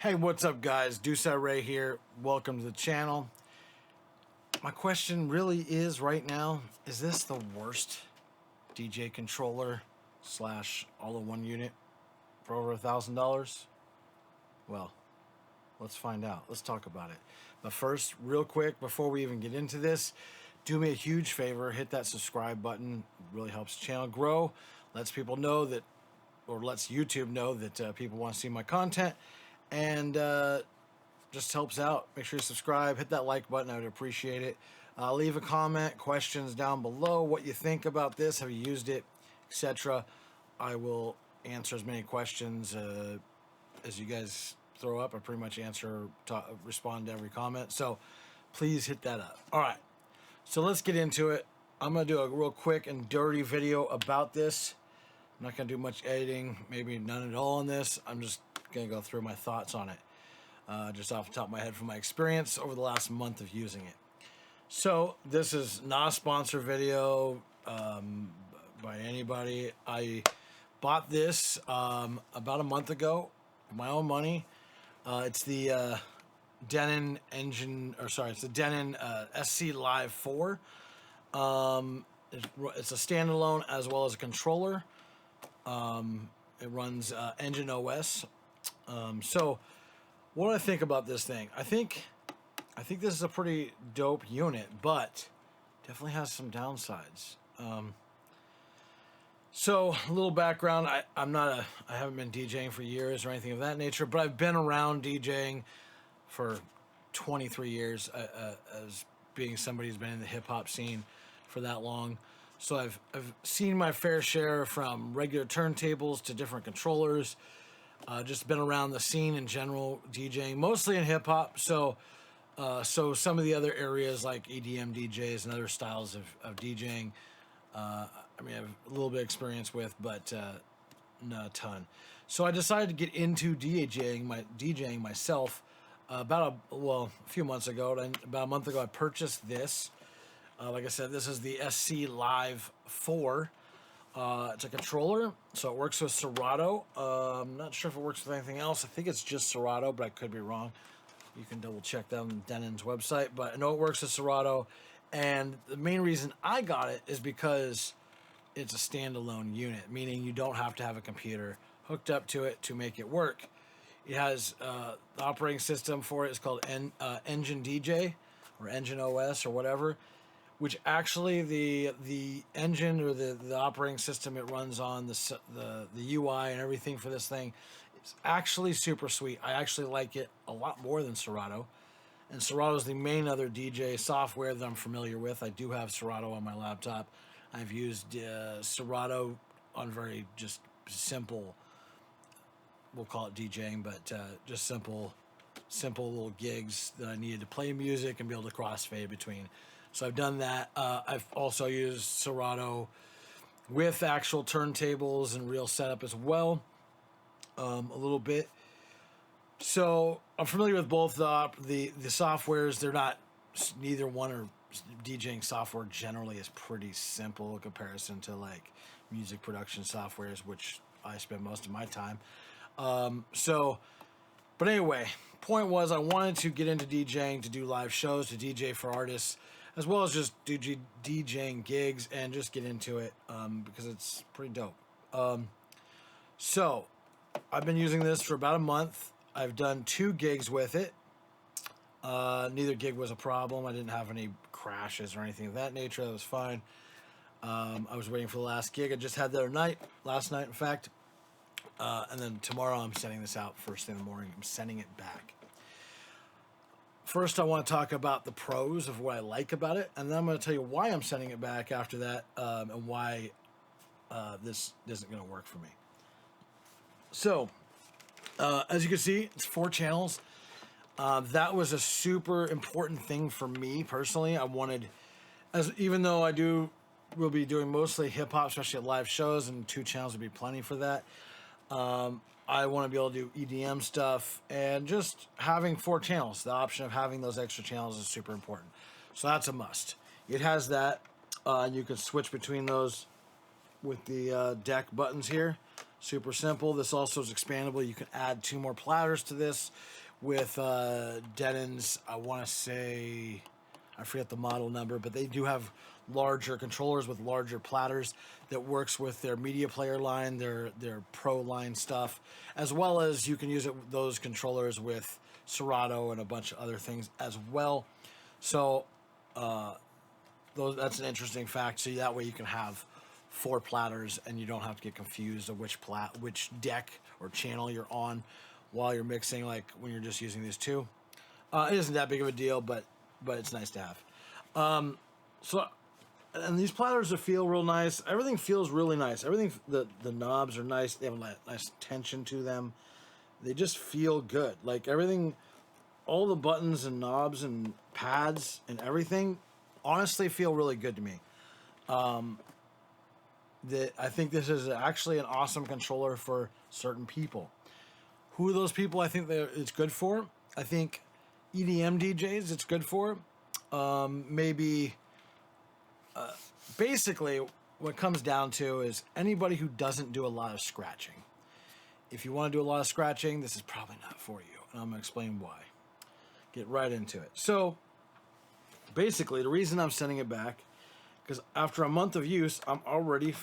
Hey, what's up guys? Duce Ray here. Welcome to the channel. My question really is right now, is this the worst DJ controller slash all-in-one unit for over $1,000? Well, let's find out. Let's talk about it. But first, real quick, before we even get into this, do me a huge favor, hit that subscribe button. It really helps the channel grow, lets people know that, or lets YouTube know that people want to see my content, and just helps out. Make sure you subscribe, hit that like button. I would appreciate it. Leave a comment, questions down below, what you think about this, have you used it, etc. I will answer as many questions as you guys throw up. I pretty much respond to every comment, so please hit that up. All right, so let's get into it. I'm gonna do a real quick and dirty video about this. I'm not gonna do much editing, maybe none at all on this. I'm just gonna go through my thoughts on it, just off the top of my head from my experience over the last month of using it. So this is not a sponsored video by anybody. I bought this about a month ago with my own money. It's the Denon it's the Denon SC Live 4. It's a standalone as well as a controller. It runs Engine OS. So what do I think about this thing? I think this is a pretty dope unit, but definitely has some downsides. So a little background, I haven't been DJing for years or anything of that nature, but I've been around DJing for 23 years as being somebody who's been in the hip hop scene for that long. So I've seen my fair share from regular turntables to different controllers. Just been around the scene in general, DJing mostly in hip hop. So some of the other areas like EDM DJs and other styles of DJing, I mean, I have a little bit of experience with, but not a ton. So I decided to get into DJing myself a few months ago. About a month ago, I purchased this. Like I said, this is the SC Live 4. It's a controller, so it works with Serato. I'm not sure if it works with anything else. I think it's just Serato, but I could be wrong. You can double check that on Denon's website, but I know it works with Serato. And the main reason I got it is because it's a standalone unit, meaning you don't have to have a computer hooked up to it to make it work. It has the operating system for it is called Engine DJ or Engine OS or whatever, which actually the engine or the operating system it runs on, the UI and everything for this thing is actually super sweet. I actually like it a lot more than Serato. And Serato is the main other DJ software that I'm familiar with. I do have Serato on my laptop. I've used Serato on very just simple, we'll call it DJing, but just simple little gigs that I needed to play music and be able to crossfade between. So I've done that. I've also used Serato with actual turntables and real setup as well, a little bit. So I'm familiar with both the softwares. They're not, neither one or DJing software generally is pretty simple in comparison to like music production softwares, which I spend most of my time. But anyway, point was I wanted to get into DJing, to do live shows, to DJ for artists, as well as just do DJing gigs and just get into it because it's pretty dope. So I've been using this for about a month. I've done 2 gigs with it. Neither gig was a problem. I didn't have any crashes or anything of that nature. That was fine. I was waiting for the last gig. I just had the other night, last night in fact. And then tomorrow I'm sending this out first thing in the morning. I'm sending it back. First, I want to talk about the pros of what I like about it, and then I'm going to tell you why I'm sending it back after that, and why this isn't going to work for me. So, as you can see, it's 4 channels. That was a super important thing for me personally. I wanted, even though we'll be doing mostly hip hop, especially at live shows, and 2 channels would be plenty for that. I want to be able to do EDM stuff, and just having 4 channels, the option of having those extra channels is super important. So that's a must. It has that. You can switch between those with the deck buttons here. Super simple. This also is expandable. You can add 2 more platters to this with Denon's, I want to say, I forget the model number, but they do have larger controllers with larger platters that works with their media player line, their pro line stuff, as well as you can use those controllers with Serato and a bunch of other things as well. So that's an interesting fact. So that way you can have 4 platters and you don't have to get confused of which deck or channel you're on while you're mixing, like when you're just using these 2. It isn't that big of a deal, but it's nice to have. And these platters feel real nice. Everything feels really nice. Everything, the knobs are nice. They have a nice tension to them. They just feel good. Like everything, all the buttons and knobs and pads and everything honestly feel really good to me. I think this is actually an awesome controller for certain people. Who are those people I think that it's good for? I think EDM DJs it's good for. Maybe basically what it comes down to is anybody who doesn't do a lot of scratching. If you want to do a lot of scratching, this is probably not for you. And I'm going to explain why. Get right into it. So basically the reason I'm sending it back, because after a month of use, I'm already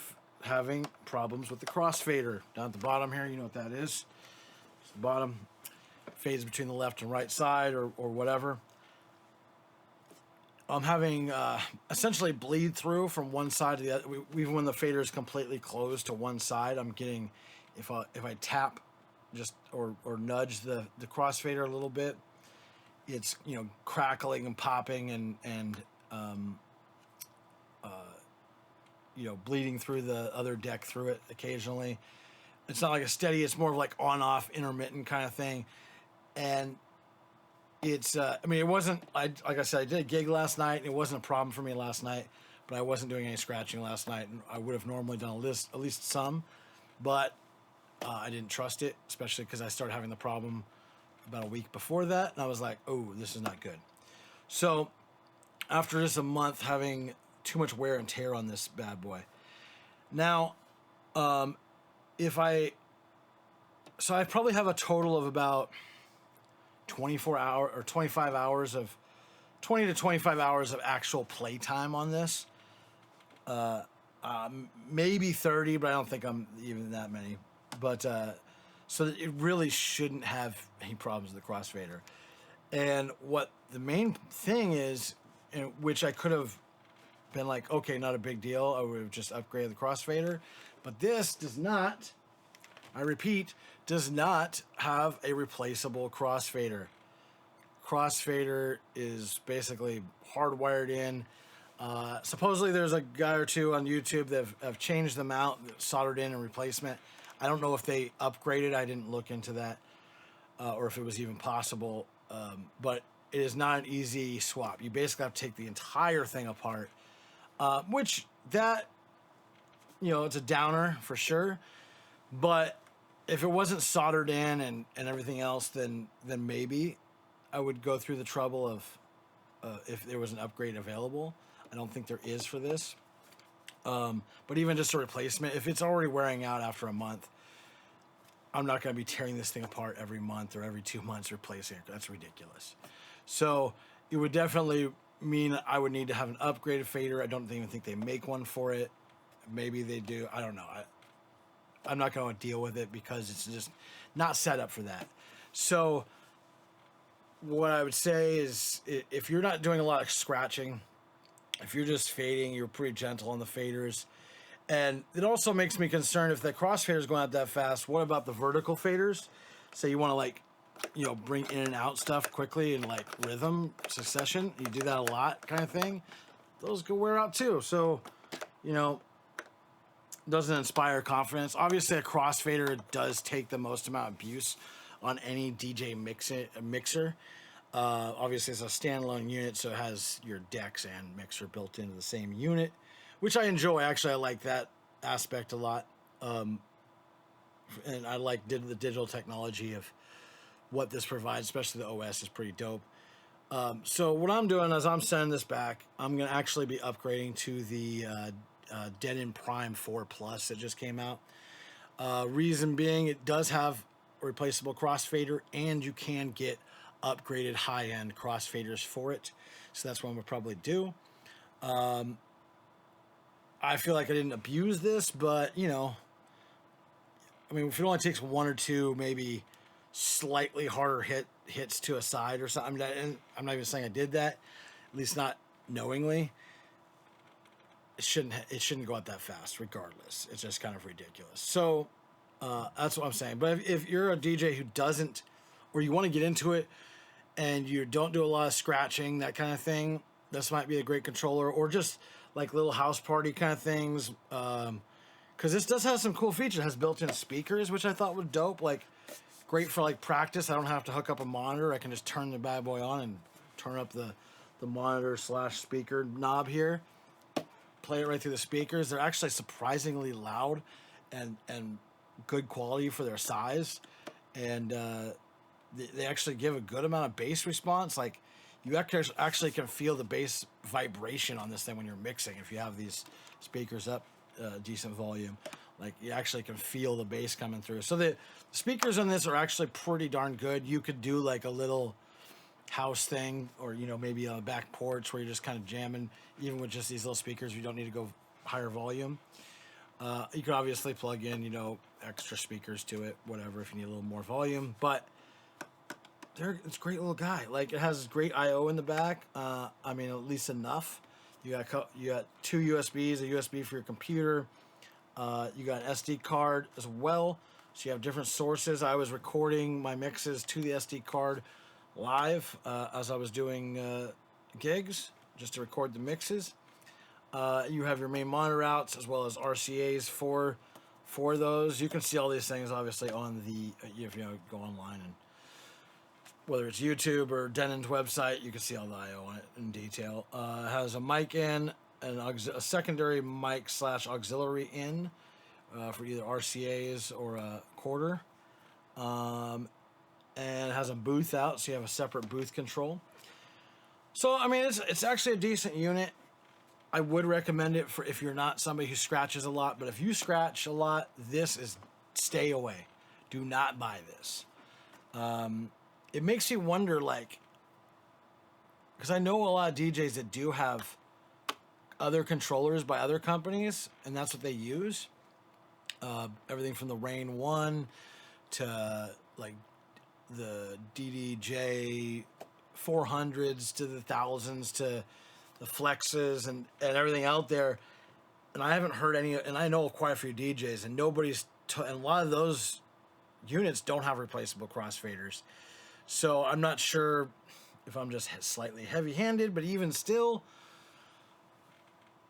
having problems with the crossfader. Down at the bottom here, you know what that is. It's the bottom. Fades between the left and right side or whatever. I'm having essentially bleed through from one side to the other. Even when the fader is completely closed to one side, I'm getting, if I tap just or nudge the crossfader a little bit, it's crackling and popping and bleeding through the other deck through it occasionally. It's not like a steady, it's more of like on-off intermittent kind of thing. And it's, it wasn't, like I said, I did a gig last night, and it wasn't a problem for me last night, but I wasn't doing any scratching last night, and I would have normally done at least some, but I didn't trust it, especially because I started having the problem about a week before that, and I was like, oh, this is not good. So after just a month having too much wear and tear on this bad boy, now, I probably have a total of about 20 to 25 hours of actual play time on this. Maybe 30, but I don't think I'm even that many. But so it really shouldn't have any problems with the crossfader. And what the main thing is, which I could have been like, okay, not a big deal, I would have just upgraded the crossfader. But this does not, I repeat, does not have a replaceable crossfader. Crossfader is basically hardwired in. Supposedly there's a guy or two on YouTube that have changed them out, soldered in a replacement. I don't know if they upgraded. I didn't look into that, or if it was even possible. But it is not an easy swap. You basically have to take the entire thing apart, which that, it's a downer for sure. But if it wasn't soldered in and everything else, then maybe I would go through the trouble of if there was an upgrade available. I don't think there is for this. But even just a replacement, if it's already wearing out after a month, I'm not going to be tearing this thing apart every month or every 2 months replacing it. That's ridiculous. So it would definitely mean I would need to have an upgraded fader. I don't even think they make one for it. Maybe they do. I don't know. I'm not going to deal with it because it's just not set up for that. So what I would say is, if you're not doing a lot of scratching, if you're just fading, you're pretty gentle on the faders. And it also makes me concerned if the crossfader is going out that fast. What about the vertical faders? Say you want to bring in and out stuff quickly in like rhythm succession. You do that a lot kind of thing. Those could wear out too. So, doesn't inspire confidence. Obviously, a crossfader does take the most amount of abuse on any DJ mixer. Obviously, it's a standalone unit, so it has your decks and mixer built into the same unit, which I enjoy. Actually, I like that aspect a lot. And I like the digital technology of what this provides, especially the OS is pretty dope. So what I'm doing is I'm sending this back. I'm going to actually be upgrading to the Denon Prime 4 Plus that just came out. Reason being, it does have a replaceable crossfader, and you can get upgraded high-end crossfaders for it. So that's what I'm gonna probably do. I feel like I didn't abuse this, but you know, I mean, if it only takes one or two, maybe slightly harder hits to a side or something, and I'm not even saying I did that, at least not knowingly. It shouldn't go out that fast, regardless. It's just kind of ridiculous. So that's what I'm saying. But if you're a DJ who doesn't, or you want to get into it, and you don't do a lot of scratching, that kind of thing, this might be a great controller, or just like little house party kind of things. Because this does have some cool features. It has built-in speakers, which I thought was dope. Like, great for like practice. I don't have to hook up a monitor. I can just turn the bad boy on and turn up the monitor / speaker knob here. Play it right through the speakers. They're actually surprisingly loud and good quality for their size. And they actually give a good amount of bass response. Like, you actually can feel the bass vibration on this thing when you're mixing. If you have these speakers up decent volume, like, you actually can feel the bass coming through. So the speakers on this are actually pretty darn good. You could do like a little house thing, or you know, maybe on a back porch where you're just kind of jamming, even with just these little speakers. You don't need to go higher volume. You could obviously plug in, you know, extra speakers to it, whatever, if you need a little more volume. But it's a great little guy. Like, it has great I/O in the back. I mean, at least enough. You got two USBs, a USB for your computer. You got an SD card as well. So you have different sources. I was recording my mixes to the SD card live as I was doing gigs, just to record the mixes. You have your main monitor outs as well as RCAs for those. You can see all these things obviously on the if you go online, and whether it's YouTube or Denon's website, you can see all the I/O on it in detail. It has a mic in, and a secondary mic / auxiliary in for either RCAs or a quarter. And it has a booth out, so you have a separate booth control. So, I mean, it's actually a decent unit. I would recommend it for if you're not somebody who scratches a lot. But if you scratch a lot, stay away. Do not buy this. It makes you wonder, like, because I know a lot of DJs that do have other controllers by other companies, and that's what they use. Everything from the Rain 1 to, like, the DDJ 400s to the 1000s to the Flexes and everything out there. And I haven't heard any, and I know quite a few DJs, and and a lot of those units don't have replaceable crossfaders. So I'm not sure if I'm just slightly heavy-handed, but even still,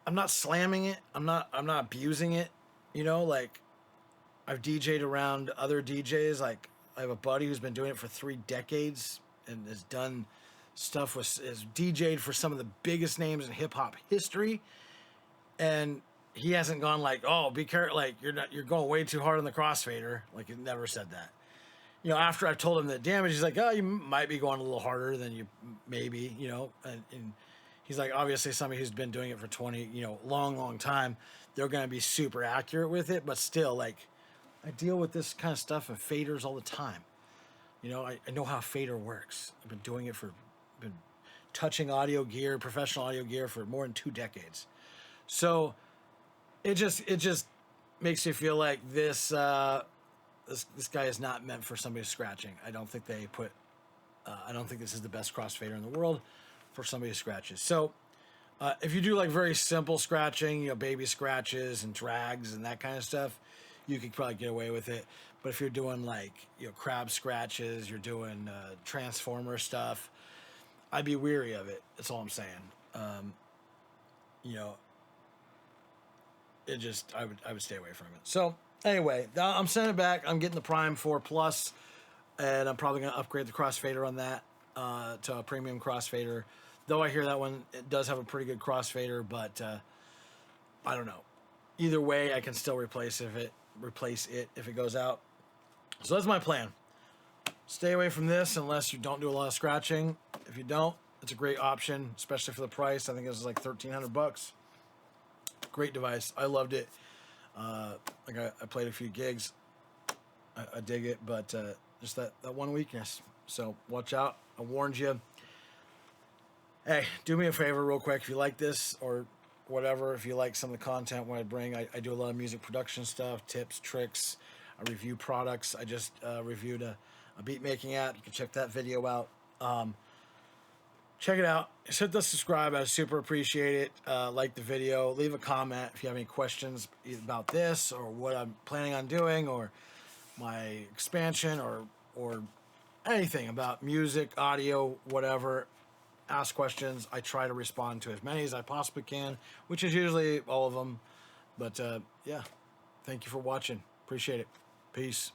I'm not slamming it. I'm not abusing it. You know, like, I've DJ'd around other DJs. Like, I have a buddy who's been doing it for 3 decades and has done stuff has DJ'd for some of the biggest names in hip hop history. And he hasn't gone like, oh, be careful, like, you're going way too hard on the crossfader. Like, he never said that. You know, after I've told him the damage, he's like, oh, you might be going a little harder than you maybe, you know. And he's like, obviously somebody who's been doing it for 20, you know, long time, they're going to be super accurate with it. But still, like, I deal with this kind of stuff and faders all the time. You know, I know how a fader works. I've been doing it been touching audio gear, professional audio gear for more than 2 decades. So it just makes you feel like this guy is not meant for somebody scratching. I don't think this is the best crossfader in the world for somebody who scratches. So if you do like very simple scratching, you know, baby scratches and drags and that kind of stuff, you could probably get away with it. But if you're doing like, you know, crab scratches, you're doing transformer stuff, I'd be weary of it. That's all I'm saying. You know, I would stay away from it. So anyway, I'm sending it back. I'm getting the Prime 4 Plus, and I'm probably going to upgrade the crossfader on that to a premium crossfader. Though I hear that one, it does have a pretty good crossfader, but I don't know. Either way, I can still replace it if it goes out. So that's my plan. Stay away from this unless you don't do a lot of scratching. If you don't, it's a great option, especially for the price. I think it was like $1,300. Great device. I loved it. Like I played a few gigs. I dig it, but just that one weakness. So watch out. I warned you. Hey, do me a favor real quick. If you like this or whatever, if you like some of the content what I bring, I do a lot of music production stuff, tips, tricks. I review products. I just reviewed a beat making app. You can check that video out. Check it out. Hit the subscribe. I super appreciate it. Like the video. Leave a comment if you have any questions about this or what I'm planning on doing or my expansion or anything about music, audio, whatever. Ask questions. I try to respond to as many as I possibly can, which is usually all of them. But yeah, thank you for watching. Appreciate it. Peace.